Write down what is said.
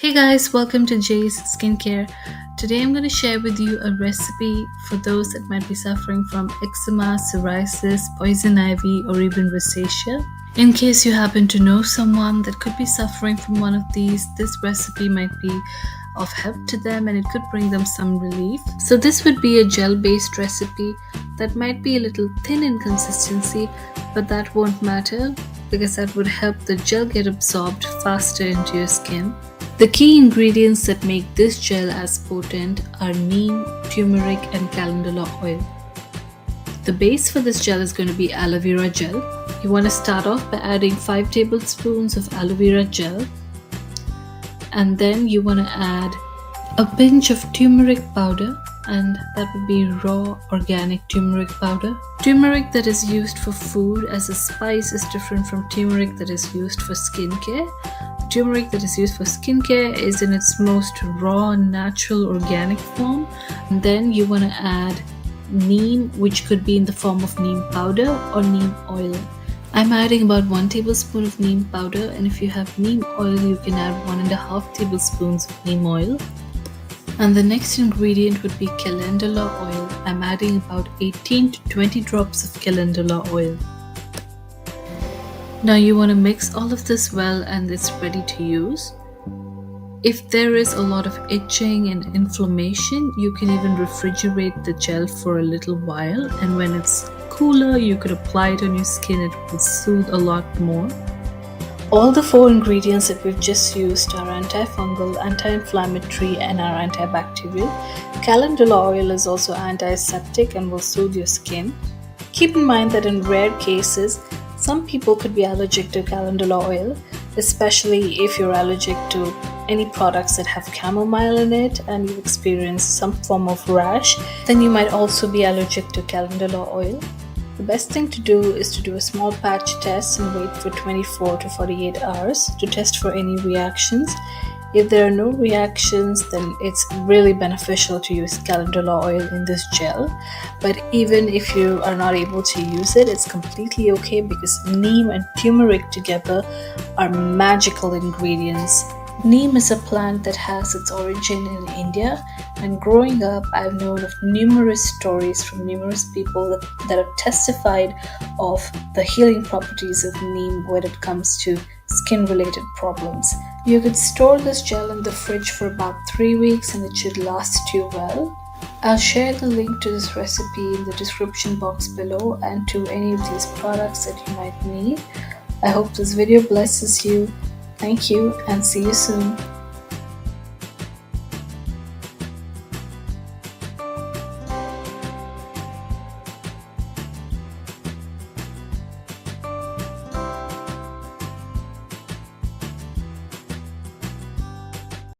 Hey guys, welcome to Jay's Skincare. Today I'm going to share with you a recipe for those that might be suffering from eczema, psoriasis, poison ivy, or even rosacea. In case you happen to know someone that could be suffering from one of these, this recipe might be of help to them and it could bring them some relief. So this would be a gel-based recipe that might be a little thin in consistency, but that won't matter because that would help the gel get absorbed faster into your skin. The key ingredients that make this gel as potent are neem, turmeric, and calendula oil. The base for this gel is going to be aloe vera gel. You want to start off by adding 5 tablespoons of aloe vera gel, and then you want to add a pinch of turmeric powder, and that would be raw organic turmeric powder. Turmeric that is used for food as a spice is different from turmeric that is used for skincare. Turmeric that is used for skincare is in its most raw, natural, organic form. And then you want to add neem, which could be in the form of neem powder or neem oil. I'm adding about 1 tablespoon of neem powder, and if you have neem oil, you can add 1.5 tablespoons of neem oil. And the next ingredient would be calendula oil. I'm adding about 18 to 20 drops of calendula oil. Now you want to mix all of this well and it's ready to use. If there is a lot of itching and inflammation, you can even refrigerate the gel for a little while, and when it's cooler you could apply it on your skin. It will soothe a lot more. All the 4 ingredients that we've just used are antifungal, anti-inflammatory, and are antibacterial. Calendula oil is also antiseptic and will soothe your skin. Keep in mind that in rare cases, some people could be allergic to calendula oil, especially if you're allergic to any products that have chamomile in it and you've experienced some form of rash, then you might also be allergic to calendula oil. The best thing to do is to do a small patch test and wait for 24 to 48 hours to test for any reactions. If there are no reactions, then it's really beneficial to use calendula oil in this gel. But even if you are not able to use it, it's completely okay because neem and turmeric together are magical ingredients. Neem is a plant that has its origin in India, and growing up I've known of numerous stories from numerous people that have testified of the healing properties of neem when it comes to skin related problems. You could store this gel in the fridge for about 3 weeks and it should last you well. I'll share the link to this recipe in the description box below and to any of these products that you might need. I hope this video blesses you. Thank you and see you soon.